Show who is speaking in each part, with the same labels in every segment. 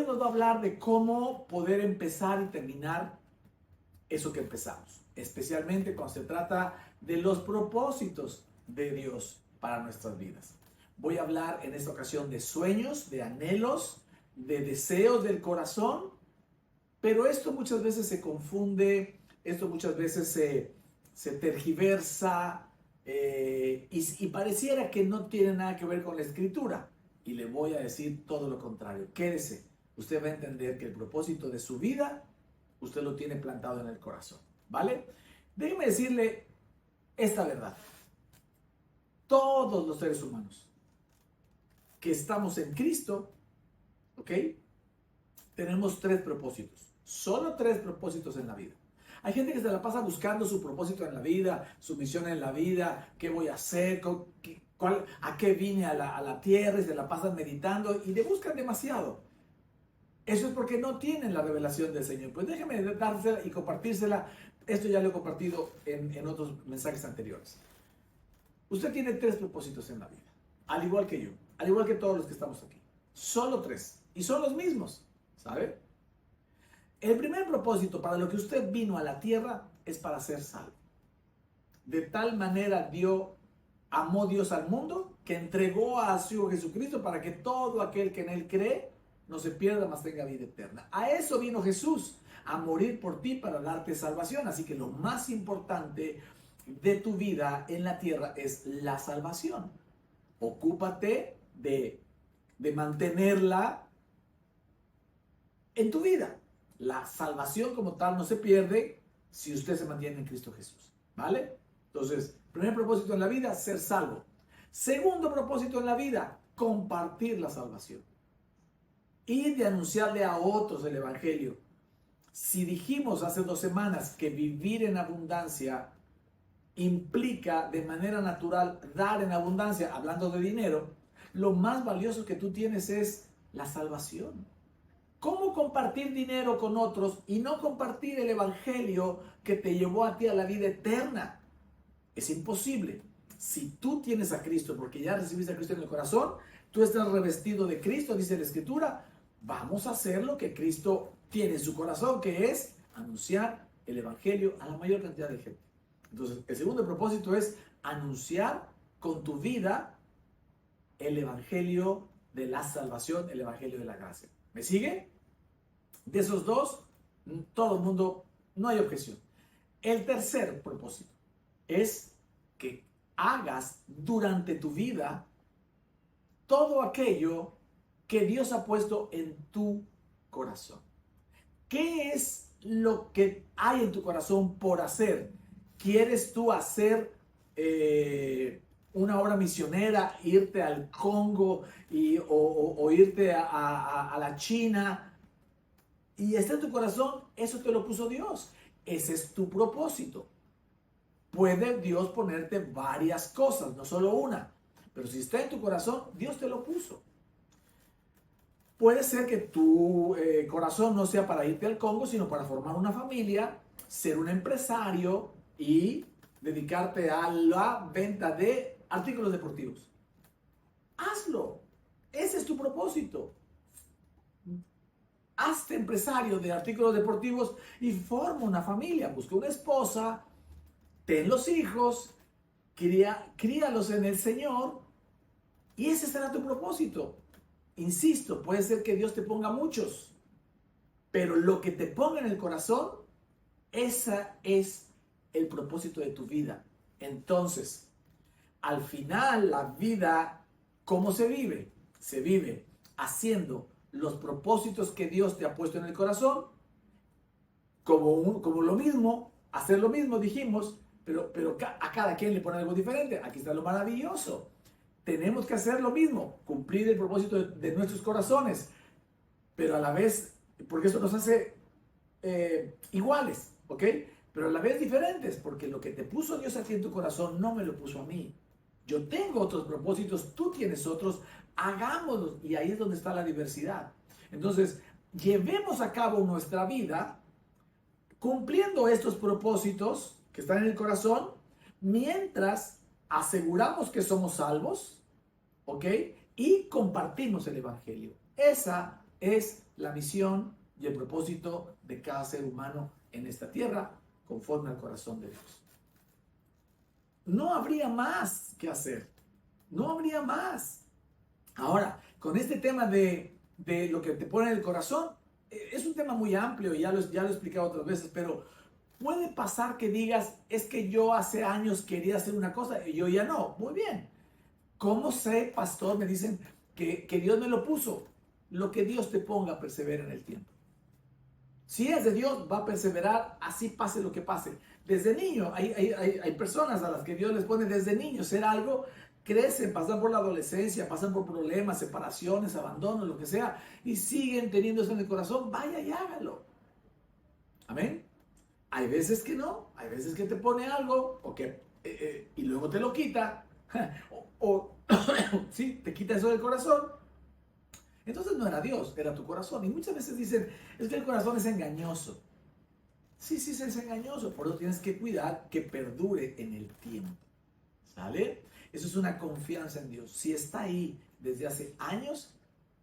Speaker 1: Dios nos va a hablar de cómo poder empezar y terminar eso que empezamos, especialmente cuando se trata de los propósitos de Dios para nuestras vidas. Voy a hablar en esta ocasión de sueños, de anhelos, de deseos del corazón, pero esto muchas veces se confunde, esto muchas veces se tergiversa y pareciera que no tiene nada que ver con la escritura. Y le voy a decir todo lo contrario. Quédese, usted va a entender que el propósito de su vida, usted lo tiene plantado en el corazón, ¿vale? Déjeme decirle esta verdad. Todos los seres humanos que estamos en Cristo, ¿ok? Tenemos 3 propósitos. Solo 3 propósitos en la vida. Hay gente que se la pasa buscando su propósito en la vida, su misión en la vida, qué voy a hacer, a qué vine a la tierra, y se la pasan meditando y le buscan demasiado. Eso es porque no tienen la revelación del Señor. Pues déjeme dársela y compartírsela. Esto ya lo he compartido en otros mensajes anteriores. Usted tiene 3 propósitos en la vida, al igual que yo, al igual que todos los que estamos aquí. Solo 3. Y son los mismos, ¿sabe? El primer propósito para lo que usted vino a la tierra es para ser salvo. De tal manera amó Dios al mundo que entregó a su Hijo Jesucristo para que todo aquel que en Él cree no se pierda, mas tenga vida eterna. A eso vino Jesús, a morir por ti para darte salvación. Así que lo más importante de tu vida en la tierra es la salvación. Ocúpate de mantenerla en tu vida. La salvación como tal no se pierde si usted se mantiene en Cristo Jesús, ¿vale? Entonces, primer propósito en la vida, ser salvo. Segundo propósito en la vida, compartir la salvación. Y de anunciarle a otros el Evangelio. Si dijimos hace 2 semanas que vivir en abundancia implica de manera natural dar en abundancia, hablando de dinero, lo más valioso que tú tienes es la salvación. ¿Cómo compartir dinero con otros y no compartir el Evangelio que te llevó a ti a la vida eterna? Es imposible. Si tú tienes a Cristo, porque ya recibiste a Cristo en el corazón, tú estás revestido de Cristo, dice la Escritura, vamos a hacer lo que Cristo tiene en su corazón, que es anunciar el Evangelio a la mayor cantidad de gente. Entonces, el segundo propósito es anunciar con tu vida el Evangelio de la salvación, el Evangelio de la gracia. ¿Me sigue? De esos 2, todo el mundo, no hay objeción. El tercer propósito es que hagas durante tu vida todo aquello que Dios ha puesto en tu corazón. ¿Qué es lo que hay en tu corazón por hacer? ¿Quieres tú hacer una obra misionera, irte al Congo o irte a la China? Y está en tu corazón, eso te lo puso Dios. Ese es tu propósito. Puede Dios ponerte varias cosas, no solo una. Pero si está en tu corazón, Dios te lo puso. Puede ser que tu corazón no sea para irte al Congo, sino para formar una familia, ser un empresario y dedicarte a la venta de artículos deportivos. Hazlo. Ese es tu propósito. Hazte empresario de artículos deportivos y forma una familia. Busca una esposa, ten los hijos, críalos en el Señor y ese será tu propósito. Insisto, puede ser que Dios te ponga muchos, pero lo que te ponga en el corazón, ese es el propósito de tu vida. Entonces, al final, la vida, ¿cómo se vive? Se vive haciendo los propósitos que Dios te ha puesto en el corazón, como lo mismo, hacer lo mismo, dijimos, pero a cada quien le pone algo diferente. Aquí está lo maravilloso. Tenemos que hacer lo mismo, cumplir el propósito de nuestros corazones, pero a la vez, porque eso nos hace iguales, ¿ok? Pero a la vez diferentes, porque lo que te puso Dios a ti en tu corazón no me lo puso a mí. Yo tengo otros propósitos, tú tienes otros, hagámoslos. Y ahí es donde está la diversidad. Entonces, llevemos a cabo nuestra vida cumpliendo estos propósitos que están en el corazón, mientras aseguramos que somos salvos, ¿ok? Y compartimos el Evangelio. Esa es la misión y el propósito de cada ser humano en esta tierra conforme al corazón de Dios. No habría más que hacer. No habría más. Ahora, con este tema de lo que te pone en el corazón, es un tema muy amplio, ya lo he explicado otras veces, pero puede pasar que digas, es que yo hace años quería hacer una cosa y yo ya no. Muy bien. ¿Cómo sé, pastor? Me dicen que Dios me lo puso. Lo que Dios te ponga, persevera en el tiempo. Si es de Dios, va a perseverar, así pase lo que pase. Desde niño, hay personas a las que Dios les pone desde niño ser algo, crecen, pasan por la adolescencia, pasan por problemas, separaciones, abandono, lo que sea, y siguen teniendo eso en el corazón, vaya y hágalo. Amén. Hay veces que no, hay veces que te pone algo, y luego te lo quita, o sí, te quita eso del corazón. Entonces no era Dios, era tu corazón. Y muchas veces dicen, es que el corazón es engañoso. Sí, sí, es engañoso. Por eso tienes que cuidar que perdure en el tiempo. ¿Sale? Eso es una confianza en Dios. Si está ahí desde hace años,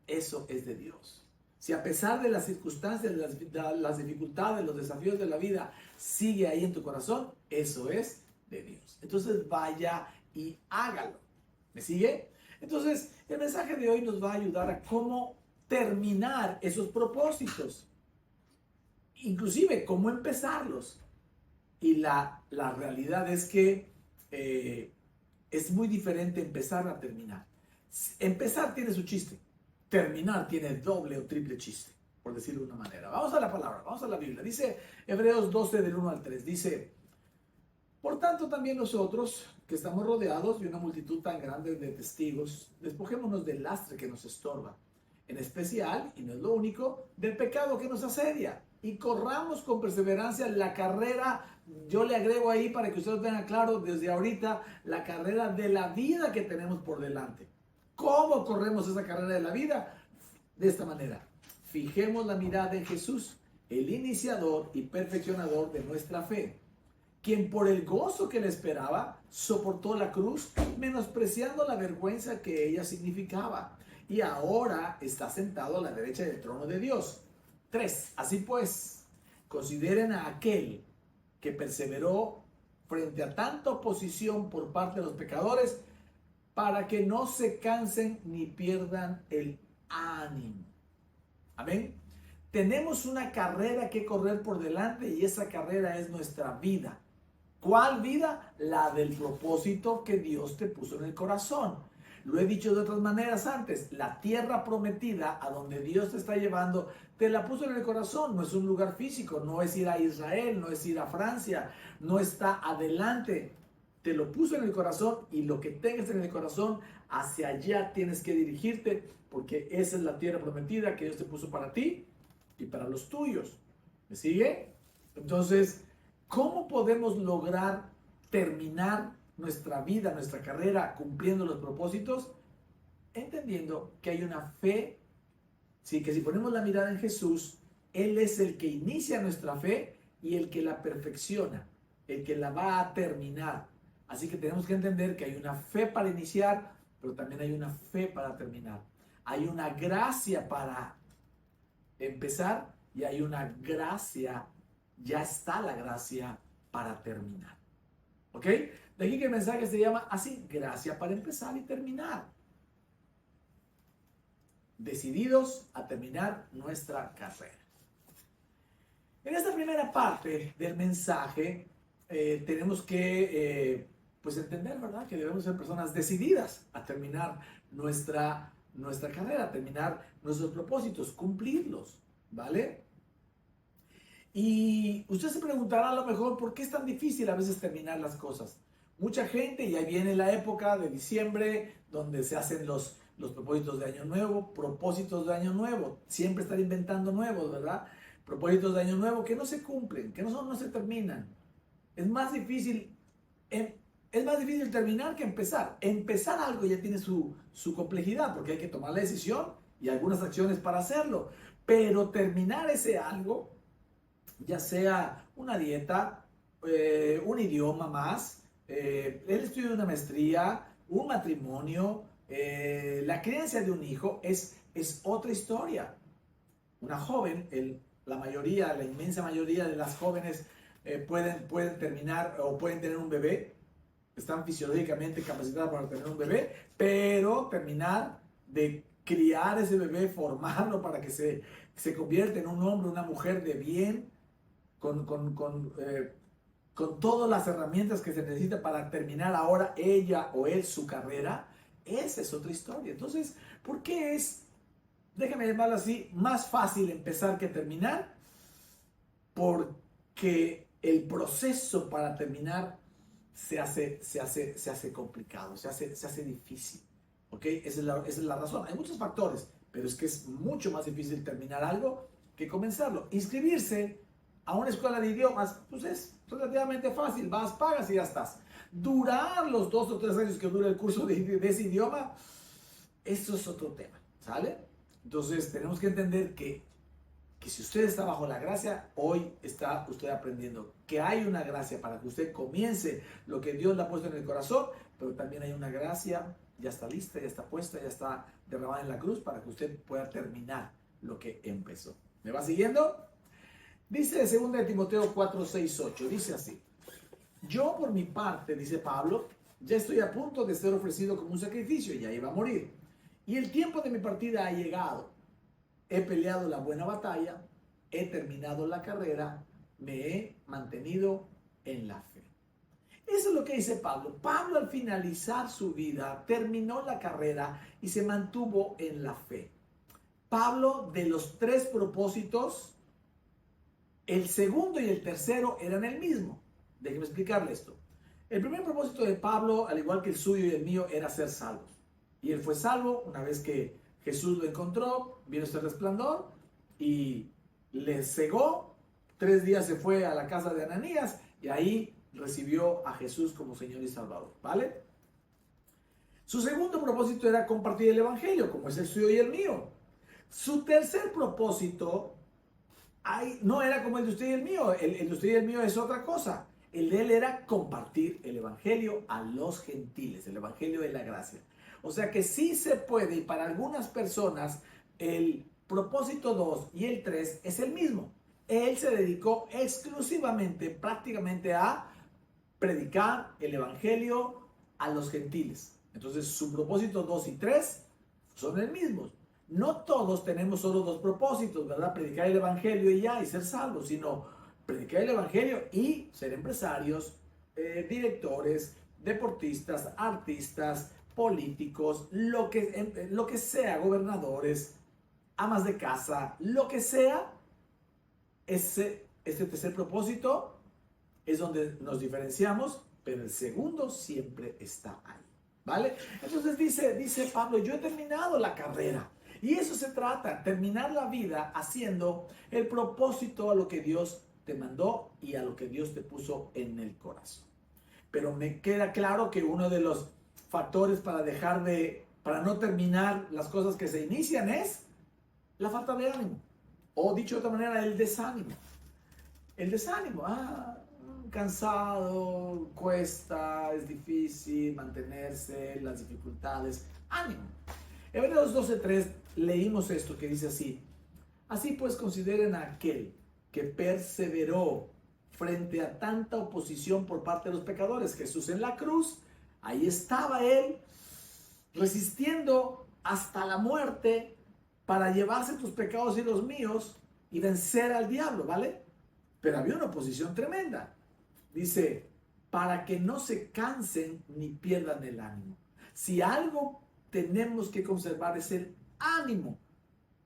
Speaker 1: eso es de Dios. Si a pesar de las circunstancias, las dificultades, los desafíos de la vida, sigue ahí en tu corazón, eso es de Dios. Entonces vaya y hágalo. ¿Me sigue? Entonces, el mensaje de hoy nos va a ayudar a cómo terminar esos propósitos. Inclusive, cómo empezarlos. Y la realidad es que es muy diferente empezar a terminar. Empezar tiene su chiste. Terminar tiene doble o triple chiste, por decirlo de una manera. Vamos a la palabra, vamos a la Biblia. Dice Hebreos 12 del 1 al 3. Dice, por tanto también nosotros, que estamos rodeados de una multitud tan grande de testigos, despojémonos del lastre que nos estorba, en especial, y no es lo único, del pecado que nos asedia, y corramos con perseverancia la carrera. Yo le agrego ahí para que ustedes tengan claro desde ahorita la carrera de la vida que tenemos por delante. ¿Cómo corremos esa carrera de la vida? De esta manera. Fijemos la mirada en Jesús, el iniciador y perfeccionador de nuestra fe, quien por el gozo que le esperaba soportó la cruz, menospreciando la vergüenza que ella significaba, y ahora está sentado a la derecha del trono de Dios. 3. Así pues, consideren a aquel que perseveró frente a tanta oposición por parte de los pecadores, para que no se cansen ni pierdan el ánimo. Amén. Tenemos una carrera que correr por delante y esa carrera es nuestra vida. ¿Cuál vida? La del propósito que Dios te puso en el corazón. Lo he dicho de otras maneras antes. La tierra prometida a donde Dios te está llevando, te la puso en el corazón. No es un lugar físico, no es ir a Israel, no es ir a Francia, no está adelante. Te lo puso en el corazón y lo que tengas en el corazón, hacia allá tienes que dirigirte, porque esa es la tierra prometida que Dios te puso para ti y para los tuyos. ¿Me sigue? Entonces, ¿cómo podemos lograr terminar nuestra vida, nuestra carrera, cumpliendo los propósitos? Entendiendo que hay una fe, sí, que si ponemos la mirada en Jesús, Él es el que inicia nuestra fe y el que la perfecciona, el que la va a terminar. Así que tenemos que entender que hay una fe para iniciar, pero también hay una fe para terminar. Hay una gracia para empezar y hay una gracia, ya está la gracia para terminar. ¿Ok? De aquí que el mensaje se llama así, gracia para empezar y terminar. Decididos a terminar nuestra carrera. En esta primera parte del mensaje tenemos que pues entender, ¿verdad? Que debemos ser personas decididas a terminar nuestra carrera, a terminar nuestros propósitos, cumplirlos, ¿vale? Y usted se preguntará a lo mejor por qué es tan difícil a veces terminar las cosas. Mucha gente, y ahí viene la época de diciembre, donde se hacen los propósitos de Año Nuevo, propósitos de Año Nuevo, siempre estar inventando nuevos, ¿verdad? Propósitos de Año Nuevo que no se cumplen, que no se terminan. Es más difícil terminar que empezar. Empezar algo ya tiene su complejidad, porque hay que tomar la decisión y algunas acciones para hacerlo. Pero terminar ese algo, ya sea una dieta, un idioma más, el estudio de una maestría, un matrimonio, la crianza de un hijo, es otra historia. una joven, la inmensa mayoría de las jóvenes pueden terminar o pueden tener un bebé, están fisiológicamente capacitadas para tener un bebé, pero terminar de criar ese bebé, formarlo para que se convierta en un hombre, una mujer de bien, con todas las herramientas que se necesita para terminar ahora ella o él su carrera, esa es otra historia. Entonces, ¿por qué es, déjame llamarlo así, más fácil empezar que terminar? Porque el proceso para terminar se hace complicado, se hace difícil. ¿Ok? Esa es la razón. Hay muchos factores, pero es que es mucho más difícil terminar algo que comenzarlo. Inscribirse a una escuela de idiomas, pues es relativamente fácil. Vas, pagas y ya estás. Durar los 2 o 3 años que dura el curso de ese idioma, eso es otro tema, ¿sale? Entonces tenemos que entender que si usted está bajo la gracia, hoy está usted aprendiendo que hay una gracia para que usted comience lo que Dios le ha puesto en el corazón, pero también hay una gracia, ya está lista, ya está puesta, ya está derramada en la cruz para que usted pueda terminar lo que empezó. ¿Me va siguiendo? Dice 2 de Timoteo 4, 6, 8, dice así: yo por mi parte, dice Pablo, ya estoy a punto de ser ofrecido como un sacrificio, ya iba a morir, y el tiempo de mi partida ha llegado. He peleado la buena batalla, he terminado la carrera, me he mantenido en la fe. Eso es lo que dice Pablo. Pablo al finalizar su vida terminó la carrera y se mantuvo en la fe. Pablo, de los 3 propósitos, el segundo y el tercero eran el mismo. Déjeme explicarle esto. El primer propósito de Pablo, al igual que el suyo y el mío, era ser salvos. Y él fue salvo una vez que Jesús lo encontró, vino este resplandor y le cegó. 3 días se fue a la casa de Ananías y ahí recibió a Jesús como Señor y Salvador, ¿vale? Su segundo propósito era compartir el Evangelio, como es el suyo y el mío. Su tercer propósito no era como el de usted y el mío. El de usted y el mío es otra cosa. El de él era compartir el Evangelio a los gentiles, el Evangelio de la gracia. O sea que sí se puede, y para algunas personas el propósito 2 y el 3 es el mismo. Él se dedicó exclusivamente, prácticamente a predicar el Evangelio a los gentiles. Entonces su propósito 2 y 3 son el mismo. No todos tenemos solo 2 propósitos, ¿verdad? Predicar el Evangelio y ya, y ser salvos, sino predicar el Evangelio y ser empresarios, directores, deportistas, artistas, políticos, lo que sea, gobernadores, amas de casa, lo que sea. Este tercer propósito es donde nos diferenciamos, pero el segundo siempre está ahí, ¿vale? Entonces dice Pablo, yo he terminado la carrera. Y eso se trata, terminar la vida haciendo el propósito a lo que Dios te mandó y a lo que Dios te puso en el corazón. Pero me queda claro que uno de los factores para no terminar las cosas que se inician es la falta de ánimo. O dicho de otra manera, el desánimo. El desánimo, cansado, cuesta, es difícil mantenerse, las dificultades, ánimo. Hebreos 12:3 leímos esto que dice así: así pues consideren a aquel que perseveró frente a tanta oposición por parte de los pecadores. Jesús en la cruz, ahí estaba él, resistiendo hasta la muerte para llevarse tus pecados y los míos y vencer al diablo, ¿vale? Pero había una oposición tremenda. Dice, para que no se cansen ni pierdan el ánimo. Si algo tenemos que conservar es el ánimo.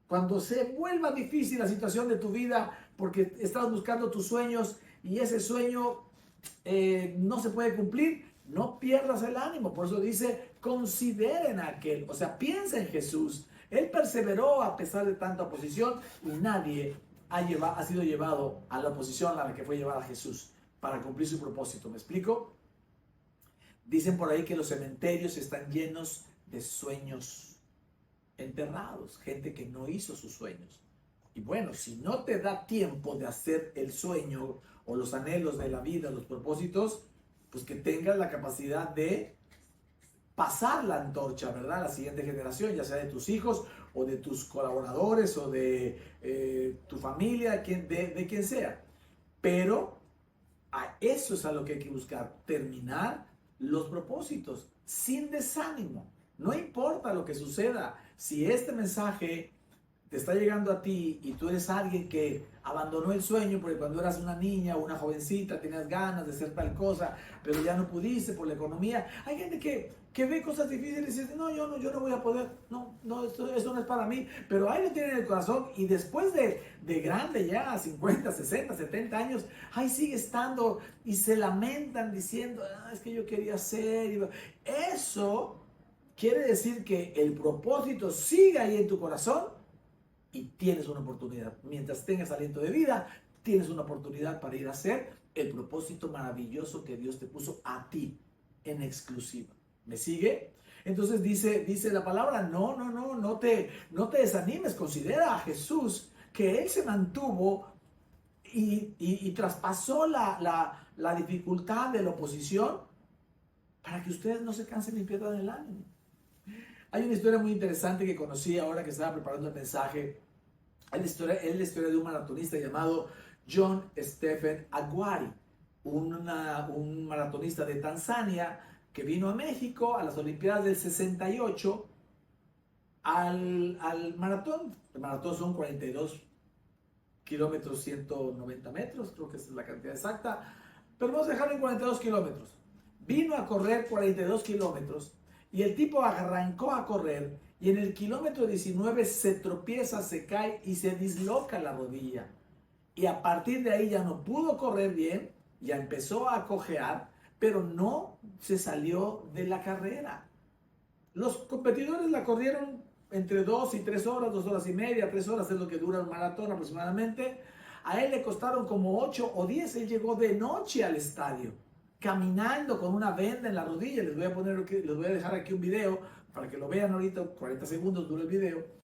Speaker 1: Cuando se vuelva difícil la situación de tu vida porque estás buscando tus sueños y ese sueño no se puede cumplir, no pierdas el ánimo. Por eso dice, consideren a aquel, o sea, piensa en Jesús. Él perseveró a pesar de tanta oposición y nadie ha sido llevado a la oposición a la que fue llevada Jesús para cumplir su propósito. ¿Me explico? Dicen por ahí que los cementerios están llenos de sueños enterrados, gente que no hizo sus sueños. Y bueno, si no te da tiempo de hacer el sueño o los anhelos de la vida, los propósitos, pues que tengas la capacidad de pasar la antorcha, ¿verdad? A la siguiente generación, ya sea de tus hijos o de tus colaboradores o de tu familia, de quien sea. Pero a eso es a lo que hay que buscar, terminar los propósitos sin desánimo. No importa lo que suceda, si este mensaje te está llegando a ti y tú eres alguien que abandonó el sueño porque cuando eras una niña o una jovencita tenías ganas de hacer tal cosa, pero ya no pudiste por la economía. Hay gente que ve cosas difíciles y dice, no, yo no voy a poder, no, esto no es para mí, pero ahí lo tienen en el corazón y después de grande ya, 50, 60, 70 años, ahí sigue estando y se lamentan diciendo, es que yo quería hacer. Eso quiere decir que el propósito sigue ahí en tu corazón y tienes una oportunidad. Mientras tengas aliento de vida, tienes una oportunidad para ir a hacer el propósito maravilloso que Dios te puso a ti en exclusiva. ¿Me sigue? Entonces dice la palabra, no te desanimes. Considera a Jesús que Él se mantuvo y traspasó la dificultad de la oposición para que ustedes no se cansen ni pierdan el ánimo. Hay una historia muy interesante que conocí ahora que estaba preparando el mensaje. Es la historia de un maratonista llamado John Stephen Aguirre, un maratonista de Tanzania que vino a México a las Olimpiadas del 68 al maratón. El maratón son 42 kilómetros, 190 metros, creo que esa es la cantidad exacta, pero vamos a dejarlo en 42 kilómetros. Vino a correr 42 kilómetros y el tipo arrancó a correr y en el kilómetro 19 se tropieza, se cae y se disloca la rodilla. Y a partir de ahí ya no pudo correr bien, ya empezó a cojear, pero no se salió de la carrera. Los competidores la corrieron entre 2 y 3 horas, 2 horas y media, 3 horas es lo que dura un maratón aproximadamente. A él le costaron como 8 o 10, él llegó de noche al estadio, caminando con una venda en la rodilla. Les voy a dejar aquí un video para que lo vean ahorita, 40 segundos dura el video.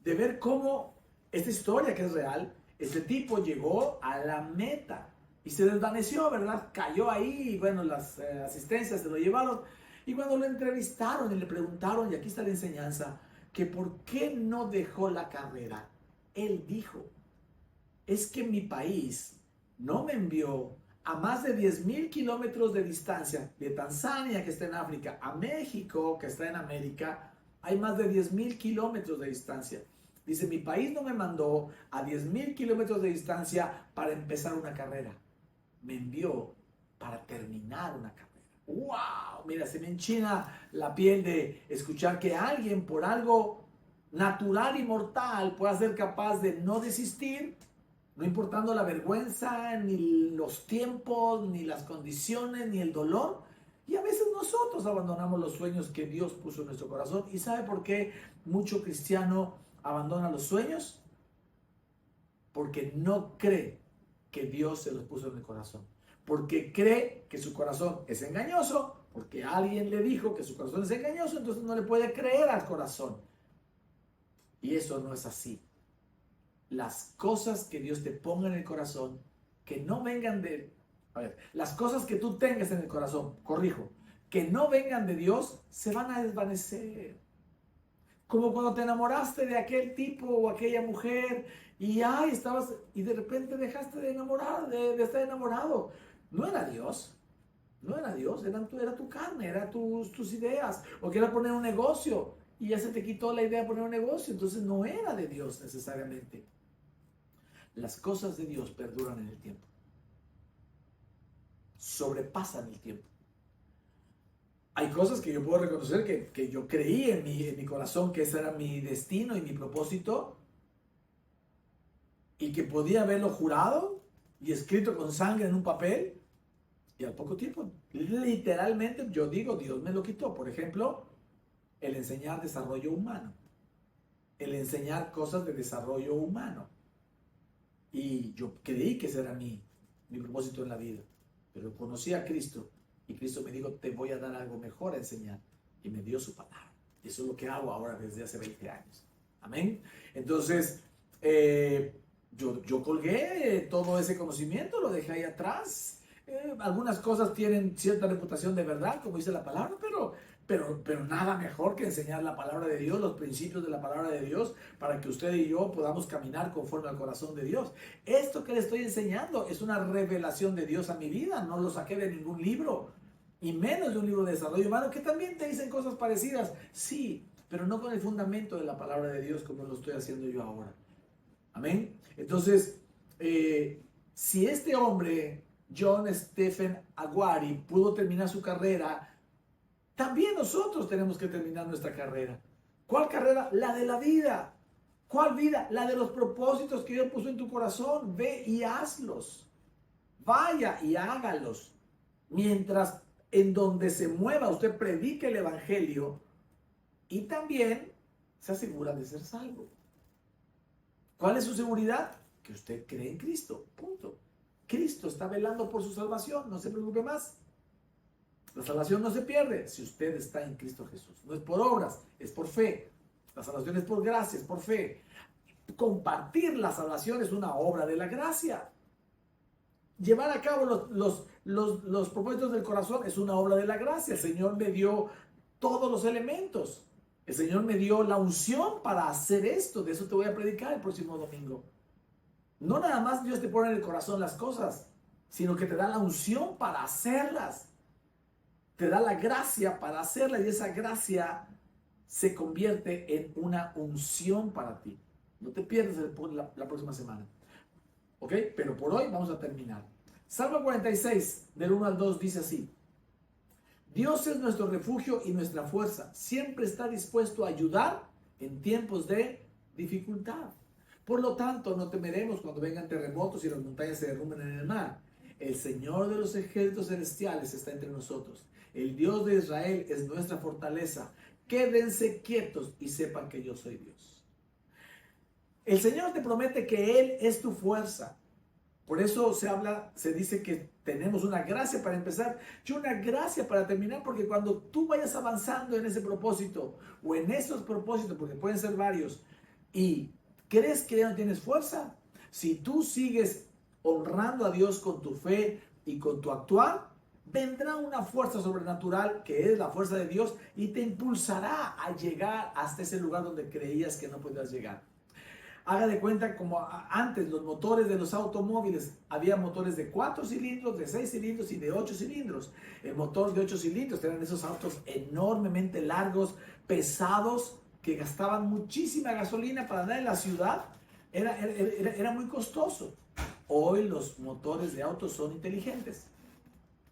Speaker 1: De ver cómo esta historia que es real, este tipo llegó a la meta y se desvaneció, ¿verdad? Cayó ahí y bueno, las asistencias se lo llevaron. Y cuando lo entrevistaron y le preguntaron, y aquí está la enseñanza, que por qué no dejó la carrera, él dijo, es que mi país no me envió a más de 10,000 kilómetros de distancia, de Tanzania, que está en África, a México, que está en América, hay más de 10,000 kilómetros de distancia. Dice, mi país no me mandó a 10,000 kilómetros de distancia para empezar una carrera. Me envió para terminar una carrera. ¡Wow! Mira, se me enchina la piel de escuchar que alguien por algo natural y mortal pueda ser capaz de no desistir, no importando la vergüenza, ni los tiempos, ni las condiciones, ni el dolor. Y a veces nosotros abandonamos los sueños que Dios puso en nuestro corazón. ¿Y sabe por qué mucho cristiano abandona los sueños? Porque no cree que Dios se los puso en el corazón. Porque cree que su corazón es engañoso, porque alguien le dijo que su corazón es engañoso, entonces no le puede creer al corazón. Y eso no es así. Las cosas que Dios te ponga en el corazón, que no vengan de... A ver, las cosas que tú tengas en el corazón, corrijo, que no vengan de Dios, se van a desvanecer. Como cuando te enamoraste de aquel tipo o aquella mujer y ay, estabas y de repente dejaste de enamorar, de estar enamorado. No era Dios, no era Dios, era tu carne, eran tus ideas, o que era poner un negocio y ya se te quitó la idea de poner un negocio, entonces no era de Dios necesariamente. Las cosas de Dios perduran en el tiempo, sobrepasan el tiempo. Hay cosas que yo puedo reconocer que yo creí en mi corazón que ese era mi destino y mi propósito y que podía haberlo jurado y escrito con sangre en un papel y al poco tiempo, literalmente yo digo, Dios me lo quitó. Por ejemplo, el enseñar desarrollo humano, el enseñar cosas de desarrollo humano. Y yo creí que ese era mi propósito en la vida, pero conocí a Cristo y Cristo me dijo, te voy a dar algo mejor a enseñar. Y me dio su palabra. Eso es lo que hago ahora desde hace 20 años. Amén. Entonces, yo colgué todo ese conocimiento, lo dejé ahí atrás. Algunas cosas tienen cierta reputación de verdad, como dice la palabra, pero nada mejor que enseñar la palabra de Dios, los principios de la palabra de Dios, para que usted y yo podamos caminar conforme al corazón de Dios. Esto que le estoy enseñando es una revelación de Dios a mi vida, no lo saqué de ningún libro, y menos de un libro de desarrollo humano, que también te dicen cosas parecidas, sí, pero no con el fundamento de la palabra de Dios como lo estoy haciendo yo ahora. Amén. Entonces, si este hombre, John Stephen Aguirre, pudo terminar su carrera, también nosotros tenemos que terminar nuestra carrera. ¿Cuál carrera? La de la vida. ¿Cuál vida? La de los propósitos que Dios puso en tu corazón. Ve y hazlos. Vaya y hágalos. Mientras en donde se mueva usted predique el evangelio y también se asegura de ser salvo. ¿Cuál es su seguridad? Que usted cree en Cristo. Punto. Cristo está velando por su salvación. No se preocupe más. La salvación no se pierde si usted está en Cristo Jesús. No es por obras, es por fe. La salvación es por gracia, es por fe. Compartir la salvación es una obra de la gracia. Llevar a cabo los propósitos del corazón es una obra de la gracia. El Señor me dio todos los elementos. El Señor me dio la unción para hacer esto. De eso te voy a predicar el próximo domingo. No nada más Dios te pone en el corazón las cosas, sino que te da la unción para hacerlas. Te da la gracia para hacerla y esa gracia se convierte en una unción para ti. No te pierdas la próxima semana. ¿Ok? Pero por hoy vamos a terminar. Salmo 46, del 1 al 2, dice así. Dios es nuestro refugio y nuestra fuerza. Siempre está dispuesto a ayudar en tiempos de dificultad. Por lo tanto, no temeremos cuando vengan terremotos y las montañas se derrumben en el mar. El Señor de los ejércitos celestiales está entre nosotros. El Dios de Israel es nuestra fortaleza. Quédense quietos y sepan que yo soy Dios. El Señor te promete que Él es tu fuerza. Por eso se dice que tenemos una gracia para empezar y una gracia para terminar, porque cuando tú vayas avanzando en ese propósito o en esos propósitos, porque pueden ser varios, y crees que ya no tienes fuerza, si tú sigues honrando a Dios con tu fe y con tu actuar, vendrá una fuerza sobrenatural que es la fuerza de Dios y te impulsará a llegar hasta ese lugar donde creías que no podías llegar. Haga de cuenta como antes los motores de los automóviles, había motores de 4 cilindros, de 6 cilindros y de 8 cilindros. El motor de 8 cilindros eran esos autos enormemente largos, pesados, que gastaban muchísima gasolina para andar en la ciudad. Era muy costoso. Hoy los motores de autos son inteligentes.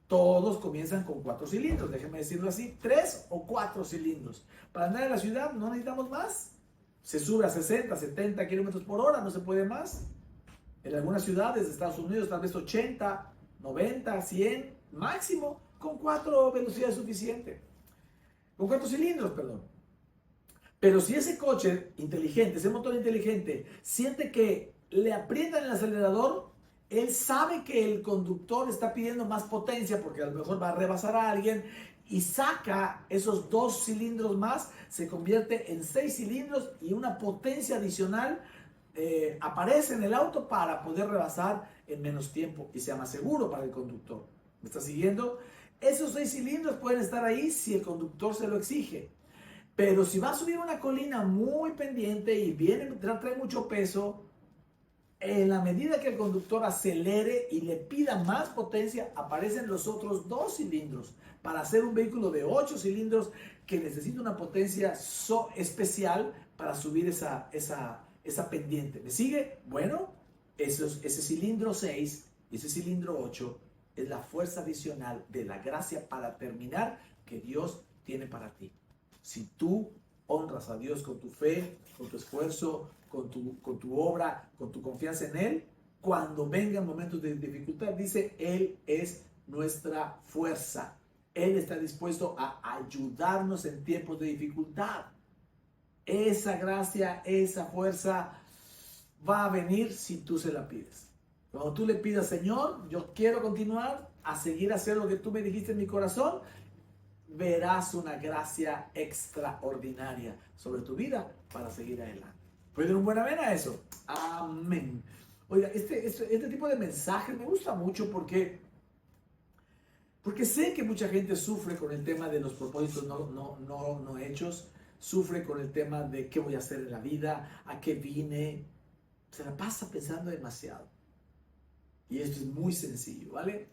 Speaker 1: Todos comienzan con 4 cilindros, déjenme decirlo así, 3 o 4 cilindros. Para andar en la ciudad no necesitamos más. Se sube a 60, 70 kilómetros por hora, no se puede más. En algunas ciudades de Estados Unidos tal vez 80, 90, 100, máximo, con 4 velocidades suficiente. Con 4 cilindros, perdón. Pero si ese coche inteligente, ese motor inteligente, siente que le aprietan el acelerador, él sabe que el conductor está pidiendo más potencia porque a lo mejor va a rebasar a alguien y saca esos 2 cilindros más, se convierte en 6 cilindros y una potencia adicional aparece en el auto para poder rebasar en menos tiempo y sea más seguro para el conductor. ¿Me está siguiendo? Esos 6 cilindros pueden estar ahí si el conductor se lo exige. Pero si va a subir una colina muy pendiente y trae mucho peso, en la medida que el conductor acelere y le pida más potencia, aparecen los otros 2 cilindros para hacer un vehículo de 8 cilindros que necesita una potencia especial para subir esa pendiente. ¿Me sigue? Bueno, ese cilindro 6 y ese cilindro 8 es la fuerza adicional de la gracia para terminar que Dios tiene para ti. Si tú honras a Dios con tu fe, con tu esfuerzo, con tu obra, con tu confianza en Él, cuando vengan momentos de dificultad, dice, Él es nuestra fuerza. Él está dispuesto a ayudarnos en tiempos de dificultad. Esa gracia, esa fuerza va a venir si tú se la pides. Cuando tú le pidas, Señor, yo quiero continuar a seguir a hacer lo que tú me dijiste en mi corazón, verás una gracia extraordinaria sobre tu vida para seguir adelante. ¿Pueden un buen amén a eso? Amén. Oiga, este tipo de mensajes me gusta mucho porque sé que mucha gente sufre con el tema de los propósitos no hechos, sufre con el tema de qué voy a hacer en la vida, a qué vine, se la pasa pensando demasiado. Y esto es muy sencillo, ¿vale?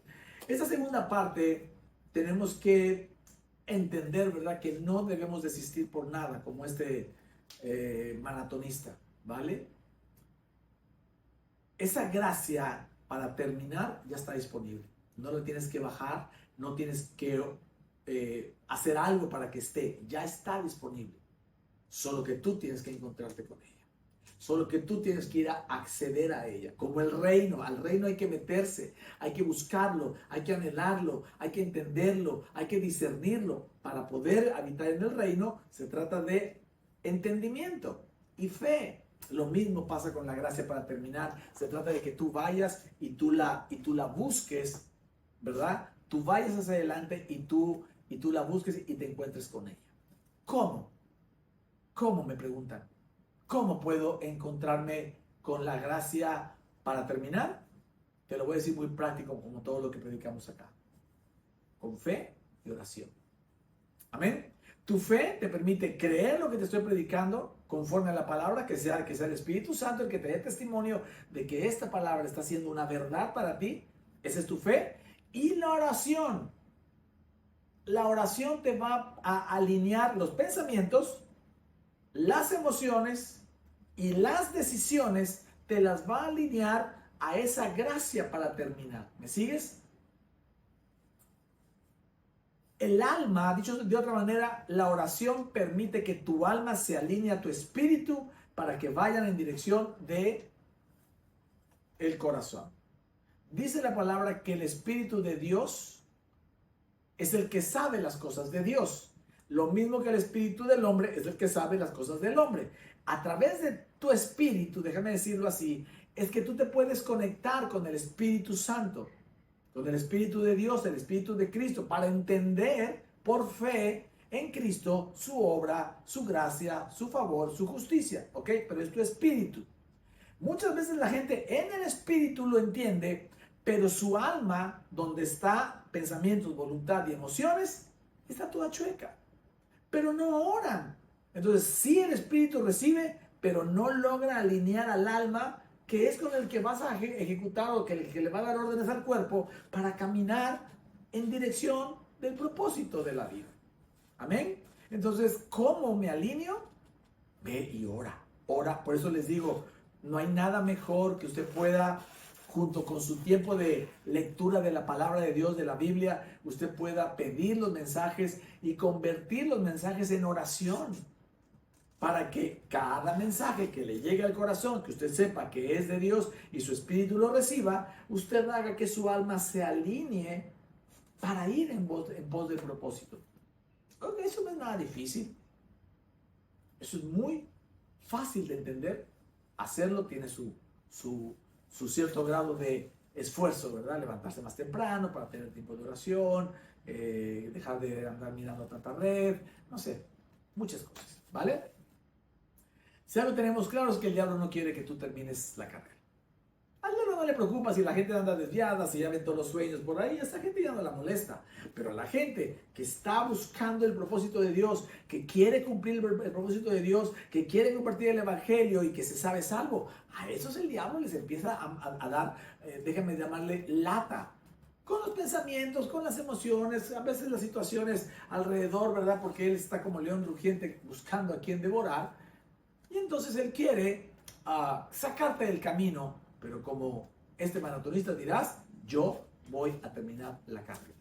Speaker 1: Esta segunda parte tenemos que entender, ¿verdad? Que no debemos desistir por nada, como este maratonista, ¿vale? Esa gracia para terminar ya está disponible. No lo tienes que bajar, no tienes que hacer algo para que esté, ya está disponible. Solo que tú tienes que encontrarte con ella. Solo que tú tienes que ir a acceder a ella. Como el reino, al reino hay que meterse, hay que buscarlo, hay que anhelarlo, hay que entenderlo, hay que discernirlo. Para poder habitar en el reino se trata de entendimiento y fe. Lo mismo pasa con la gracia para terminar. Se trata de que tú vayas y tú la busques, ¿verdad? Tú vayas hacia adelante y tú la busques y te encuentres con ella. ¿Cómo? ¿Cómo? Me preguntan. ¿Cómo puedo encontrarme con la gracia para terminar? Te lo voy a decir muy práctico, como todo lo que predicamos acá. Con fe y oración. Amén. Tu fe te permite creer lo que te estoy predicando conforme a la palabra, que sea el Espíritu Santo el que te dé testimonio de que esta palabra está siendo una verdad para ti. Esa es tu fe. Y la oración. La oración te va a alinear los pensamientos, las emociones y las decisiones, te las va a alinear a esa gracia para terminar. ¿Me sigues? El alma, dicho de otra manera, la oración permite que tu alma se alinee a tu espíritu para que vayan en dirección de el corazón. Dice la palabra que el Espíritu de Dios es el que sabe las cosas de Dios. Lo mismo que el espíritu del hombre es el que sabe las cosas del hombre. A través de tu espíritu, déjame decirlo así, es que tú te puedes conectar con el Espíritu Santo, con el Espíritu de Dios, el Espíritu de Cristo, para entender por fe en Cristo su obra, su gracia, su favor, su justicia. ¿Ok? Pero es tu espíritu. Muchas veces la gente en el espíritu lo entiende, pero su alma, donde está pensamientos, voluntad y emociones, está toda chueca. Pero no oran. Entonces, sí el espíritu recibe, pero no logra alinear al alma, que es con el que vas a ejecutar o que le va a dar órdenes al cuerpo para caminar en dirección del propósito de la vida. Amén. Entonces, ¿cómo me alineo? Ve y ora. Ora. Por eso les digo, no hay nada mejor que usted pueda, junto con su tiempo de lectura de la palabra de Dios, de la Biblia, usted pueda pedir los mensajes y convertir los mensajes en oración, para que cada mensaje que le llegue al corazón, que usted sepa que es de Dios y su espíritu lo reciba, usted haga que su alma se alinee para ir en pos del propósito. Eso no es nada difícil. Eso es muy fácil de entender. Hacerlo tiene su cierto grado de esfuerzo, ¿verdad? Levantarse más temprano para tener tiempo de oración, dejar de andar mirando tanta red, no sé, muchas cosas, ¿vale? Si algo tenemos claro es que el diablo no quiere que tú termines la carrera. Al diablo no le preocupa si la gente anda desviada, si ya ven todos los sueños por ahí, a esa gente ya no la molesta. Pero a la gente que está buscando el propósito de Dios, que quiere cumplir el propósito de Dios, que quiere compartir el evangelio y que se sabe salvo, a esos el diablo les empieza a dar, déjame llamarle, lata. Con los pensamientos, con las emociones, a veces las situaciones alrededor, ¿verdad? Porque él está como león rugiente buscando a quien devorar. Y entonces él quiere sacarte del camino, pero como este maratonista dirás, yo voy a terminar la carrera.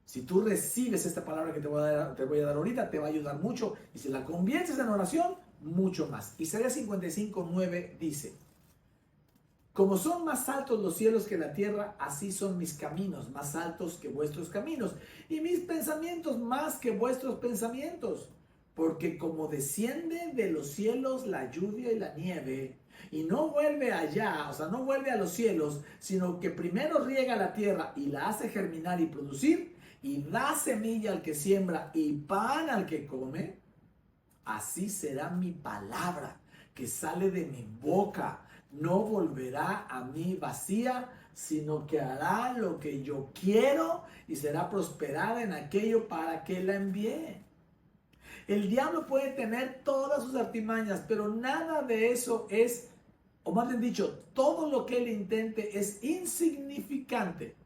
Speaker 1: Si tú recibes esta palabra que te voy a dar ahorita, te va a ayudar mucho. Y si la conviertes en oración, mucho más. Isaías 55:9 dice: como son más altos los cielos que la tierra, así son mis caminos, más altos que vuestros caminos, y mis pensamientos más que vuestros pensamientos. Porque como desciende de los cielos la lluvia y la nieve, y no vuelve allá, o sea, no vuelve a los cielos, sino que primero riega la tierra y la hace germinar y producir, y da semilla al que siembra y pan al que come, así será mi palabra que sale de mi boca. No volverá a mí vacía, sino que hará lo que yo quiero y será prosperada en aquello para que la envíe. El diablo puede tener todas sus artimañas, pero nada de eso es, o más bien dicho, todo lo que él intente es insignificante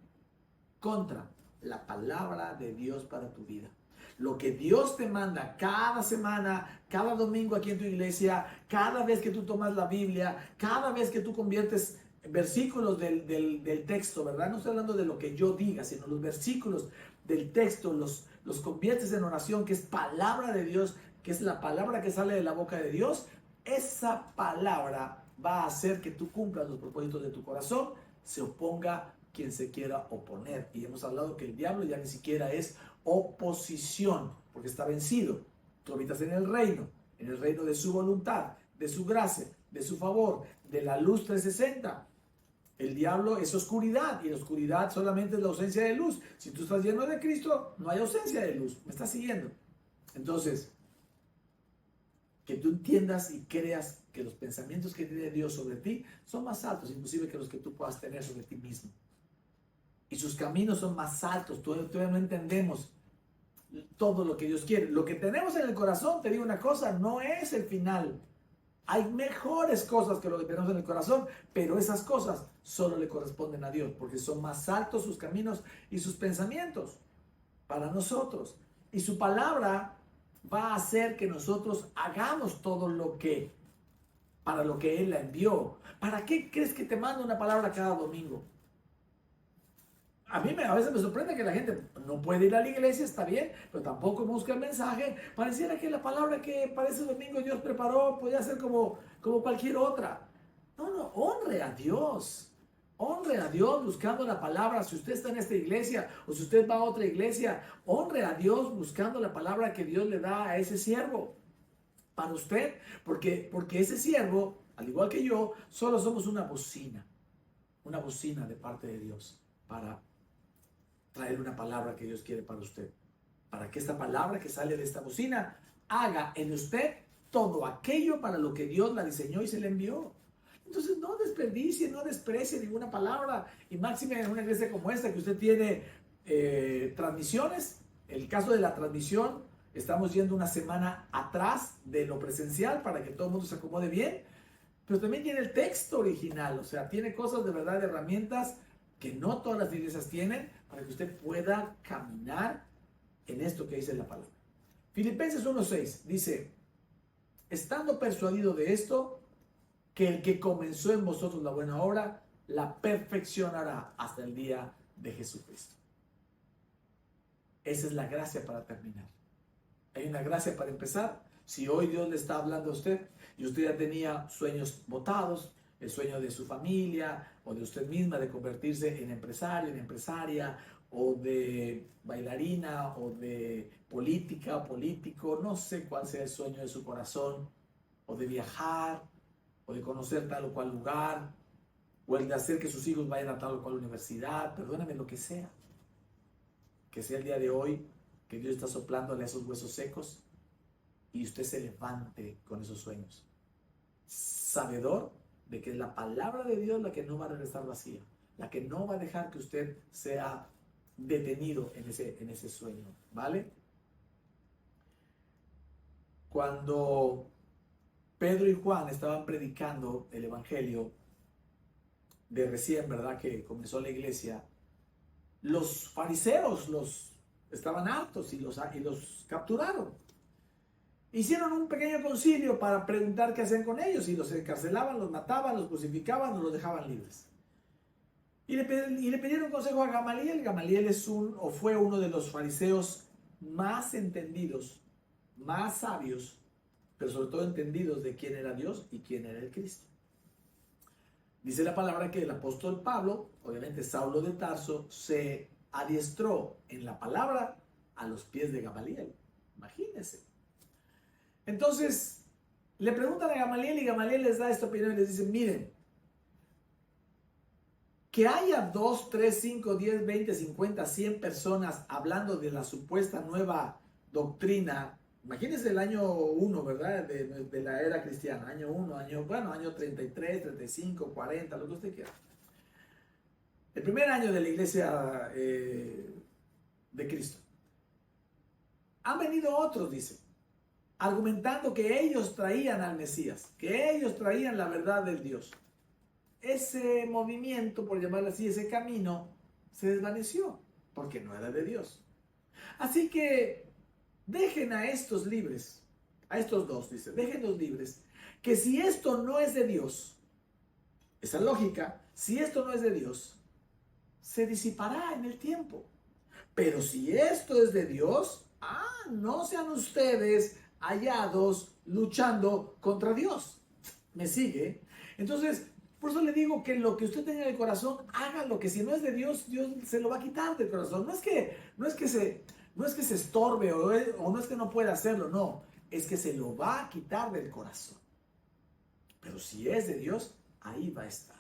Speaker 1: contra la palabra de Dios para tu vida. Lo que Dios te manda cada semana, cada domingo aquí en tu iglesia, cada vez que tú tomas la Biblia, cada vez que tú conviertes versículos del texto, ¿verdad? No estoy hablando de lo que yo diga, sino los versículos del texto, los conviertes en oración, que es palabra de Dios, que es la palabra que sale de la boca de Dios. Esa palabra va a hacer que tú cumplas los propósitos de tu corazón, se oponga quien se quiera oponer. Y hemos hablado que el diablo ya ni siquiera es oposición, porque está vencido. Tú habitas en el reino de su voluntad, de su gracia, de su favor, de la luz 360. El diablo es oscuridad, y la oscuridad solamente es la ausencia de luz. Si tú estás lleno de Cristo, no hay ausencia de luz. ¿Me estás siguiendo? Entonces, que tú entiendas y creas que los pensamientos que tiene Dios sobre ti son más altos, inclusive que los que tú puedas tener sobre ti mismo. Y sus caminos son más altos. Todavía no entendemos todo lo que Dios quiere. Lo que tenemos en el corazón, te digo una cosa, no es el final. Hay mejores cosas que lo que tenemos en el corazón, pero esas cosas solo le corresponden a Dios, porque son más altos sus caminos y sus pensamientos para nosotros. Y su palabra va a hacer que nosotros hagamos todo lo que, para lo que Él la envió. ¿Para qué crees que te manda una palabra cada domingo? A veces me sorprende que la gente no puede ir a la iglesia, está bien, pero tampoco busca el mensaje. Pareciera que la palabra que para ese domingo Dios preparó podía ser como cualquier otra. No, honre a Dios. Honre a Dios buscando la palabra. Si usted está en esta iglesia o si usted va a otra iglesia, honre a Dios buscando la palabra que Dios le da a ese siervo para usted. Porque ese siervo, al igual que yo, solo somos una bocina de parte de Dios para traer una palabra que Dios quiere para usted. Para que esta palabra que sale de esta bocina haga en usted todo aquello para lo que Dios la diseñó y se le envió. Entonces no desperdicie, no desprecie ninguna palabra. Y máxime en una iglesia como esta que usted tiene transmisiones. El caso de la transmisión, estamos yendo una semana atrás de lo presencial para que todo el mundo se acomode bien. Pero también tiene el texto original, o sea, tiene cosas de verdad, herramientas que no todas las iglesias tienen, para que usted pueda caminar en esto que dice la palabra. Filipenses 1:6 dice: estando persuadido de esto, que el que comenzó en vosotros la buena obra, la perfeccionará hasta el día de Jesucristo. Esa es la gracia para terminar. Hay una gracia para empezar. Si hoy Dios le está hablando a usted y usted ya tenía sueños botados, el sueño de su familia o de usted misma de convertirse en empresario, en empresaria, o de bailarina, o de política, o político, no sé cuál sea el sueño de su corazón, o de viajar, o de conocer tal o cual lugar, o el de hacer que sus hijos vayan a tal o cual universidad, perdóname, lo que sea el día de hoy, que Dios está soplándole a esos huesos secos y usted se levante con esos sueños, sabedor de que es la palabra de Dios la que no va a regresar vacía, la que no va a dejar que usted sea detenido en ese sueño, ¿vale? Cuando Pedro y Juan estaban predicando el evangelio de recién, ¿verdad?, que comenzó la iglesia, los fariseos estaban hartos y los capturaron. Hicieron un pequeño concilio para preguntar qué hacían con ellos, y los encarcelaban, los mataban, los crucificaban o los dejaban libres. Y le pidieron consejo a Gamaliel. Gamaliel fue uno de los fariseos más entendidos, más sabios, pero sobre todo entendidos de quién era Dios y quién era el Cristo. Dice la palabra que el apóstol Pablo, obviamente Saulo de Tarso, se adiestró en la palabra a los pies de Gamaliel. Imagínense. Entonces, le preguntan a Gamaliel y Gamaliel les da esta opinión y les dice, miren, que haya 2, 3, 5, 10, 20, 50, 100 personas hablando de la supuesta nueva doctrina. Imagínense el año 1, ¿verdad? De la era cristiana. Año 1, año 33, 35, 40, lo que usted quiera. El primer año de la iglesia de Cristo. Han venido otros, dice, argumentando que ellos traían al Mesías, que ellos traían la verdad del Dios. Ese movimiento, por llamarlo así, ese camino, se desvaneció, porque no era de Dios. Así que dejen a estos libres, a estos dos, dice, déjenlos libres, que si esto no es de Dios, esa lógica, si esto no es de Dios, se disipará en el tiempo. Pero si esto es de Dios, no sean ustedes hallados luchando contra Dios. ¿Me sigue? Entonces, por eso le digo que lo que usted tenga en el corazón, hágalo, que si no es de Dios, Dios se lo va a quitar del corazón. No es que se estorbe o no es que no pueda hacerlo, no, es que se lo va a quitar del corazón. Pero si es de Dios, ahí va a estar.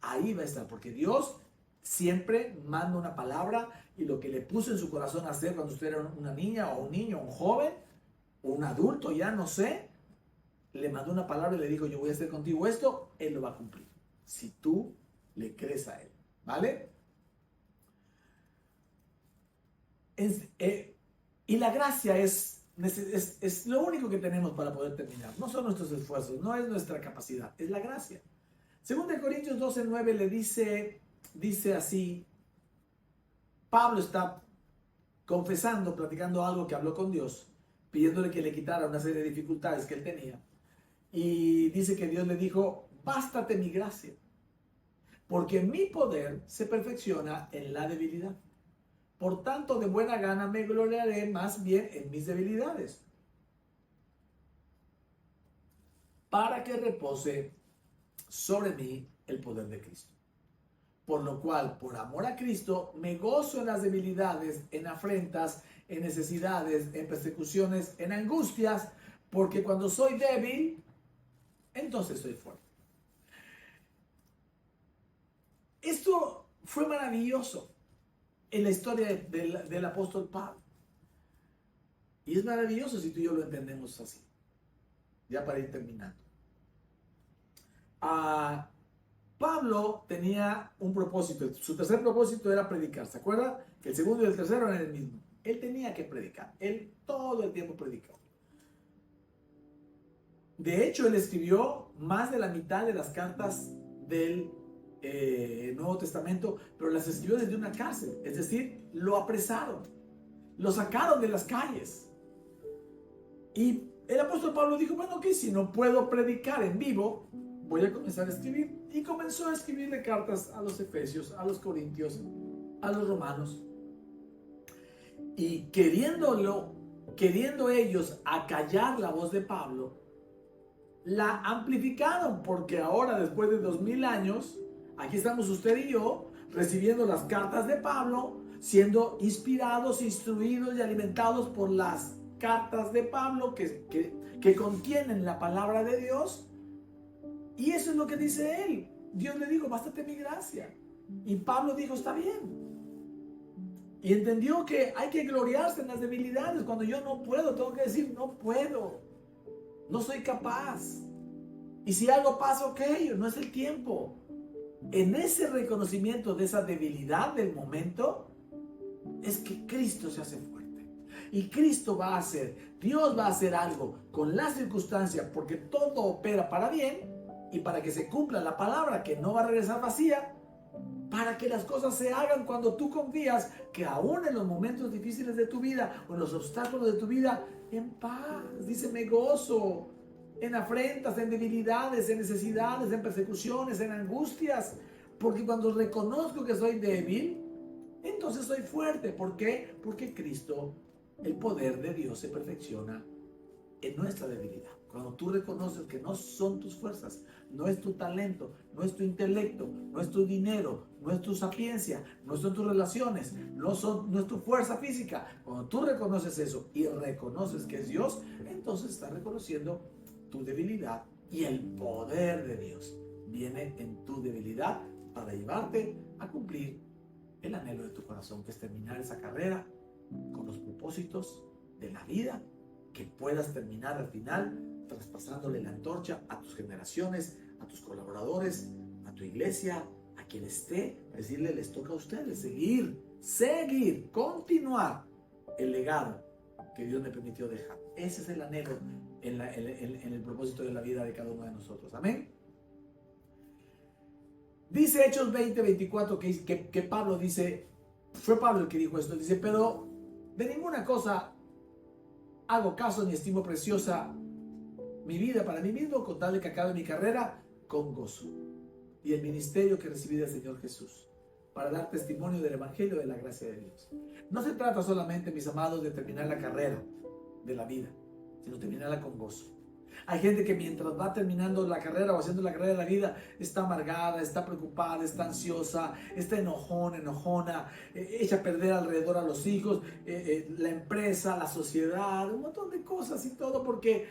Speaker 1: Ahí va a estar, porque Dios siempre manda una palabra y lo que le puso en su corazón a hacer cuando usted era una niña o un niño, un joven o un adulto, ya no sé, le mandó una palabra y le dijo, yo voy a hacer contigo esto, Él lo va a cumplir. Si tú le crees a Él, ¿vale? Y la gracia es lo único que tenemos para poder terminar. No son nuestros esfuerzos, no es nuestra capacidad, es la gracia. Según de Corintios 12:9 le dice así, Pablo está confesando, platicando algo que habló con Dios, pidiéndole que le quitara una serie de dificultades que él tenía. Y dice que Dios le dijo, bástate mi gracia, porque mi poder se perfecciona en la debilidad. Por tanto, de buena gana me gloriaré más bien en mis debilidades, para que repose sobre mí el poder de Cristo. Por lo cual, por amor a Cristo, me gozo en las debilidades, en afrentas, en necesidades, en persecuciones, en angustias, porque cuando soy débil, entonces soy fuerte. Esto fue maravilloso en la historia del apóstol Pablo. Y es maravilloso si tú y yo lo entendemos así. Ya para ir terminando. Pablo tenía un propósito. Su tercer propósito era predicar. ¿Se acuerda? Que el segundo y el tercero eran el mismo. Él tenía que predicar. Él todo el tiempo predicó. De hecho, él escribió más de la mitad de las cartas del Nuevo Testamento, pero las escribió desde una cárcel. Es decir, lo apresaron. Lo sacaron de las calles. Y el apóstol Pablo dijo, bueno, ok, si no puedo predicar en vivo, voy a comenzar a escribir. Y comenzó a escribirle cartas a los Efesios, a los Corintios, a los Romanos. Y queriendo ellos acallar la voz de Pablo, la amplificaron, porque ahora, después de 2000 años, aquí estamos usted y yo, recibiendo las cartas de Pablo, siendo inspirados, instruidos y alimentados por las cartas de Pablo que contienen la palabra de Dios. Y eso es lo que dice él. Dios le dijo, bástate mi gracia. Y Pablo dijo, está bien. Y entendió que hay que gloriarse en las debilidades. Cuando yo no puedo, tengo que decir, no puedo. No soy capaz. Y si algo pasa, ok, no es el tiempo. En ese reconocimiento de esa debilidad del momento, es que Cristo se hace fuerte. Y Cristo va a hacer, Dios va a hacer algo con las circunstancias, porque todo opera para bien y para que se cumpla la palabra que no va a regresar vacía, para que las cosas se hagan cuando tú confías que aún en los momentos difíciles de tu vida o en los obstáculos de tu vida, en paz, dice, me gozo en afrentas, en debilidades, en necesidades, en persecuciones, en angustias, Porque cuando reconozco que soy débil, entonces soy fuerte. ¿Por qué? Porque Cristo, el poder de Dios, se perfecciona en nuestra debilidad. Cuando tú reconoces que no son tus fuerzas, no es tu talento, no es tu intelecto, no es tu dinero, no es tu sapiencia, no son tus relaciones, no es tu fuerza física. Cuando tú reconoces eso y reconoces que es Dios, entonces estás reconociendo tu debilidad y el poder de Dios viene en tu debilidad para llevarte a cumplir el anhelo de tu corazón, que es terminar esa carrera con los propósitos de la vida, que puedas terminar al final traspasándole la antorcha a tus generaciones, a tus colaboradores, a tu iglesia, a quien esté, decirle, les toca a ustedes seguir, continuar el legado que Dios me permitió dejar. Ese es el anhelo en el propósito de la vida de cada uno de nosotros. Amén. Dice Hechos 20:24 que Pablo dice, fue Pablo el que dijo esto, dice, pero de ninguna cosa hago caso ni estimo preciosa mi vida para mí mismo, con tal de que acabe mi carrera con gozo y el ministerio que recibí del Señor Jesús, para dar testimonio del Evangelio de la gracia de Dios. No se trata solamente, mis amados, de terminar la carrera de la vida, sino terminarla con gozo. Hay gente que mientras va terminando la carrera o haciendo la carrera de la vida, está amargada, está preocupada, está ansiosa, está enojona, echa a perder alrededor a los hijos, la empresa, la sociedad, un montón de cosas y todo porque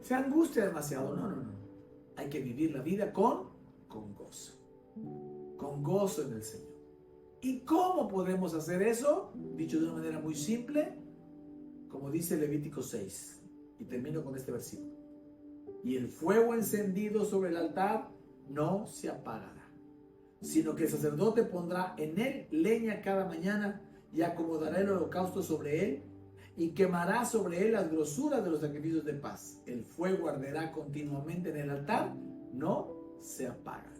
Speaker 1: se angustia demasiado. No. Hay que vivir la vida con gozo en el Señor. ¿Y cómo podemos hacer eso? Dicho de una manera muy simple, como dice Levítico 6. Y termino con este versículo. Y el fuego encendido sobre el altar no se apagará, sino que el sacerdote pondrá en él leña cada mañana y acomodará el holocausto sobre él y quemará sobre él las grosuras de los sacrificios de paz. El fuego arderá continuamente en el altar, no se apagará.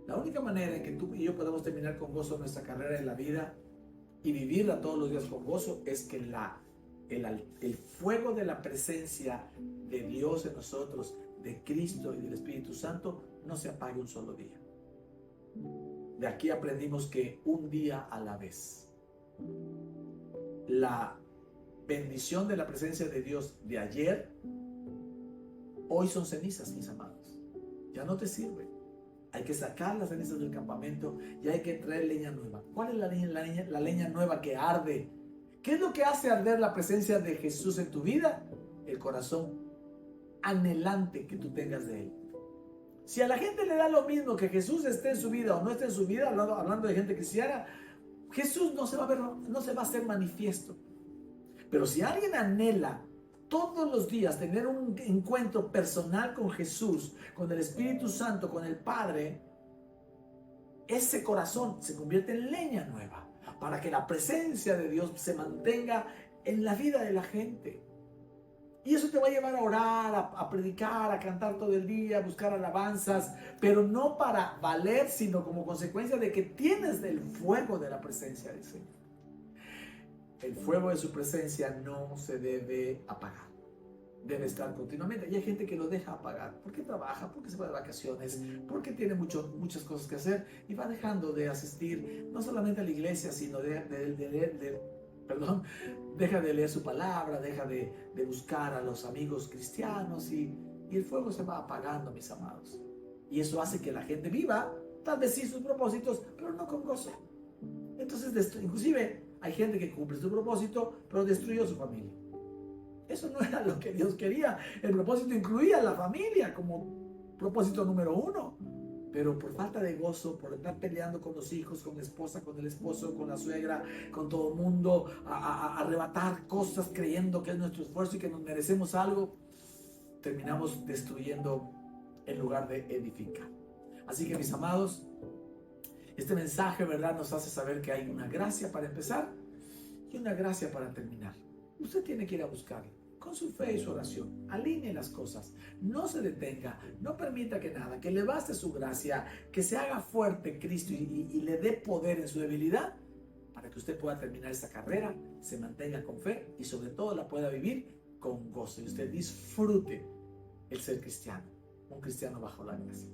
Speaker 1: La única manera en que tú y yo podamos terminar con gozo nuestra carrera en la vida y vivirla todos los días con gozo es que el fuego de la presencia de Dios en nosotros, de Cristo y del Espíritu Santo, no se apague un solo día. De aquí aprendimos que un día a la vez. La bendición de la presencia de Dios de ayer, hoy son cenizas, mis amados. Ya no te sirve. Hay que sacar las cenizas del campamento y hay que traer leña nueva. ¿Cuál es la leña nueva que arde? ¿Qué es lo que hace arder la presencia de Jesús en tu vida? El corazón anhelante que tú tengas de Él. Si a la gente le da lo mismo que Jesús esté en su vida o no esté en su vida, hablando de gente cristiana, Jesús no se va a hacer manifiesto. Pero si alguien anhela todos los días tener un encuentro personal con Jesús, con el Espíritu Santo, con el Padre, ese corazón se convierte en leña nueva para que la presencia de Dios se mantenga en la vida de la gente. Y eso te va a llevar a orar, a predicar, a cantar todo el día, a buscar alabanzas, pero no para valer, sino como consecuencia de que tienes el fuego de la presencia del Señor. El fuego de su presencia no se debe apagar, debe estar continuamente. Y hay gente que lo deja apagar porque trabaja, porque se va de vacaciones, porque tiene muchas cosas que hacer y va dejando de asistir no solamente a la iglesia, sino deja de leer su palabra, deja de buscar a los amigos cristianos y el fuego se va apagando, mis amados. Y eso hace que la gente viva, tal vez sí sus propósitos, pero no con gozo. Entonces, inclusive, hay gente que cumple su propósito, pero destruyó su familia. Eso no era lo que Dios quería. El propósito incluía la familia como propósito número 1. Pero por falta de gozo, por estar peleando con los hijos, con la esposa, con el esposo, con la suegra, con todo el mundo, a arrebatar cosas creyendo que es nuestro esfuerzo y que nos merecemos algo, terminamos destruyendo en lugar de edificar. Así que, mis amados, este mensaje, ¿verdad?, nos hace saber que hay una gracia para empezar y una gracia para terminar. Usted tiene que ir a buscarla con su fe y su oración. Alinee las cosas, no se detenga, no permita que nada, que le baste su gracia, que se haga fuerte Cristo y le dé poder en su debilidad para que usted pueda terminar esta carrera, se mantenga con fe y sobre todo la pueda vivir con gozo y usted disfrute el ser cristiano, un cristiano bajo la gracia.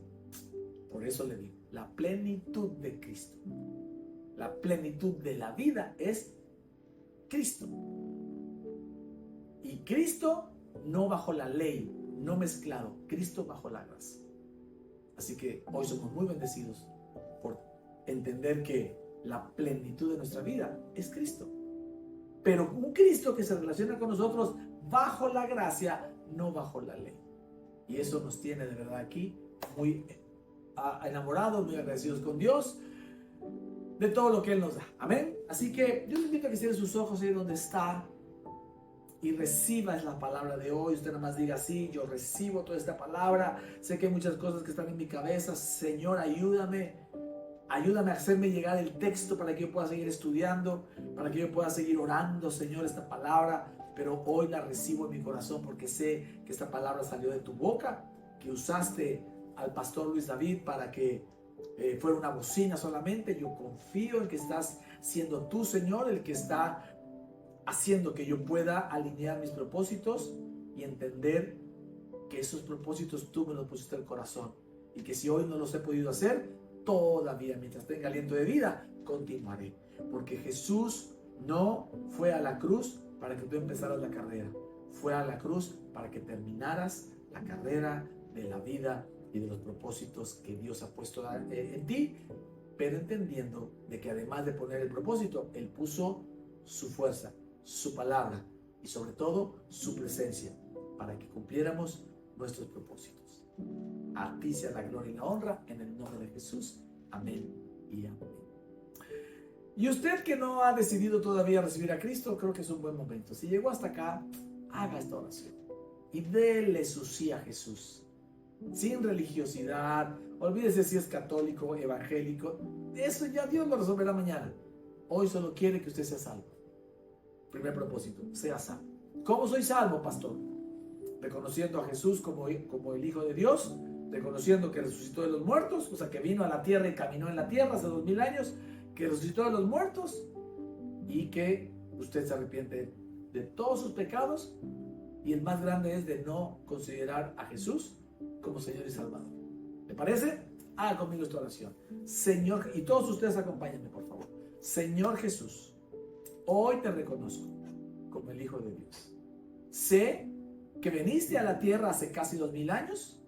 Speaker 1: Por eso le digo, la plenitud de Cristo, la plenitud de la vida es Cristo. Y Cristo no bajo la ley, no mezclado, Cristo bajo la gracia. Así que hoy somos muy bendecidos por entender que la plenitud de nuestra vida es Cristo. Pero un Cristo que se relaciona con nosotros bajo la gracia, no bajo la ley. Y eso nos tiene de verdad aquí muy enamorados, muy agradecidos con Dios de todo lo que Él nos da. Amén. Así que yo les invito a que cierre sus ojos ahí donde está y reciba la palabra de hoy. Usted nada más diga: sí, yo recibo toda esta palabra. Sé que hay muchas cosas que están en mi cabeza. Señor, ayúdame a hacerme llegar el texto para que yo pueda seguir estudiando, para que yo pueda seguir orando, Señor, esta palabra. Pero hoy la recibo en mi corazón porque sé que esta palabra salió de tu boca, que usaste al pastor Luis David para que fuera una bocina solamente. Yo confío en que estás siendo tú, Señor, el que está haciendo que yo pueda alinear mis propósitos y entender que esos propósitos tú me los pusiste al corazón, y que si hoy no los he podido hacer, todavía mientras tenga aliento de vida, continuaré. Porque Jesús no fue a la cruz para que tú empezaras la carrera, fue a la cruz para que terminaras la carrera de la vida y de los propósitos que Dios ha puesto en ti, pero entendiendo de que además de poner el propósito, Él puso su fuerza, su palabra y sobre todo su presencia para que cumpliéramos nuestros propósitos. A ti sea la gloria y la honra en el nombre de Jesús. Amén y amén. Y usted que no ha decidido todavía recibir a Cristo, creo que es un buen momento. Si llegó hasta acá, haga esta oración y dele su sí a Jesús. Sin religiosidad, olvídese si es católico o evangélico. Eso ya Dios lo resolverá mañana. Hoy solo quiere que usted sea salvo. Primer propósito, sea salvo. ¿Cómo soy salvo, pastor? Reconociendo a Jesús como el Hijo de Dios, reconociendo que resucitó de los muertos, o sea, que vino a la tierra y caminó en la tierra hace 2000 años, que resucitó de los muertos y que usted se arrepiente de todos sus pecados, y el más grande es de no considerar a Jesús como Señor y Salvador. ¿Le parece? Haga conmigo esta oración. Señor, y todos ustedes acompáñenme, por favor. Señor Jesús, hoy te reconozco como el Hijo de Dios. Sé que viniste a la tierra hace casi 2000 años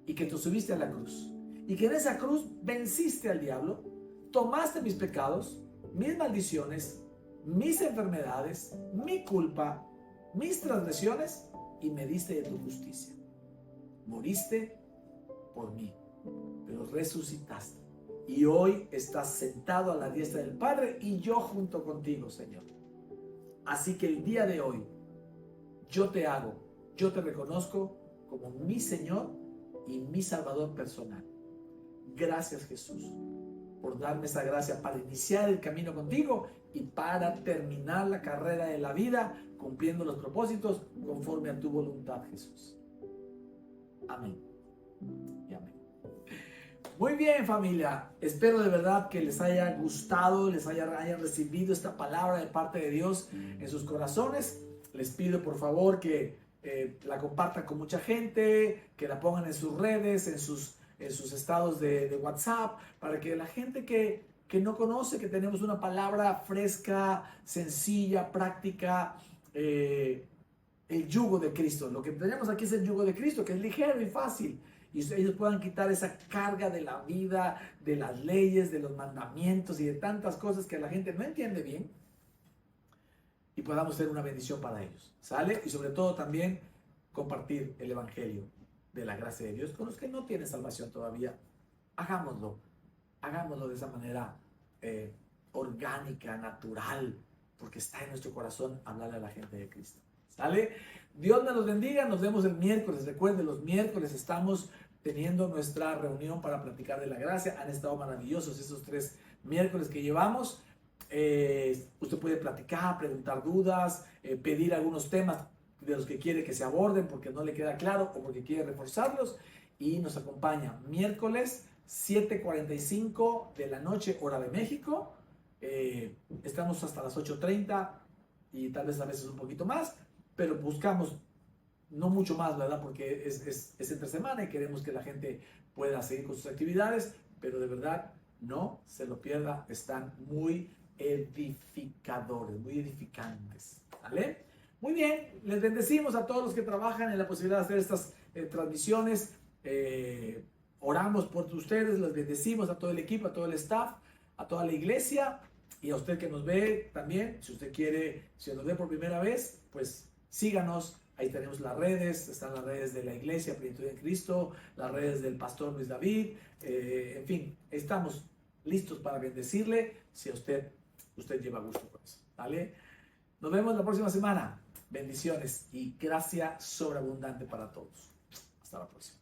Speaker 1: y que tú subiste a la cruz. Y que en esa cruz venciste al diablo, tomaste mis pecados, mis maldiciones, mis enfermedades, mi culpa, mis transgresiones y me diste de tu justicia. Moriste por mí, pero resucitaste. Y hoy estás sentado a la diestra del Padre y yo junto contigo, Señor. Así que el día de hoy yo te reconozco como mi Señor y mi Salvador personal. Gracias, Jesús, por darme esa gracia para iniciar el camino contigo y para terminar la carrera de la vida cumpliendo los propósitos conforme a tu voluntad, Jesús. Amén y amén. Muy bien, familia, espero de verdad que les haya gustado, hayan recibido esta palabra de parte de Dios en sus corazones. Les pido por favor que la compartan con mucha gente, que la pongan en sus redes, en sus estados de WhatsApp, para que la gente que no conoce, que tenemos una palabra fresca, sencilla, práctica, el yugo de Cristo. Lo que tenemos aquí es el yugo de Cristo, que es ligero y fácil. Y ellos puedan quitar esa carga de la vida, de las leyes, de los mandamientos y de tantas cosas que la gente no entiende bien, y podamos ser una bendición para ellos, ¿sale? Y sobre todo también compartir el evangelio de la gracia de Dios con los que no tienen salvación todavía. Hagámoslo de esa manera orgánica, natural, porque está en nuestro corazón hablarle a la gente de Cristo, ¿sale? Dios me los bendiga, nos vemos el miércoles. Recuerden, los miércoles estamos teniendo nuestra reunión para platicar de la gracia. Han estado maravillosos esos 3 miércoles que llevamos. Usted puede platicar, preguntar dudas, pedir algunos temas de los que quiere que se aborden porque no le queda claro o porque quiere reforzarlos, y nos acompaña miércoles 7:45 de la noche, hora de México. Estamos hasta las 8:30 y tal vez a veces un poquito más, pero buscamos no mucho más, ¿verdad? Porque es entre semana y queremos que la gente pueda seguir con sus actividades, pero de verdad no se lo pierda, están muy edificadores, muy edificantes, ¿vale? Muy bien, les bendecimos a todos los que trabajan en la posibilidad de hacer estas transmisiones. Oramos por ustedes, les bendecimos a todo el equipo, a todo el staff, a toda la iglesia y a usted que nos ve también. Si usted quiere, si nos ve por primera vez, pues síganos. Ahí tenemos las redes, están las redes de la iglesia Plenitud en Cristo, las redes del pastor Luis David, en fin, estamos listos para bendecirle si a usted lleva gusto con eso, ¿vale? Nos vemos la próxima semana. Bendiciones y gracia sobreabundante para todos. Hasta la próxima.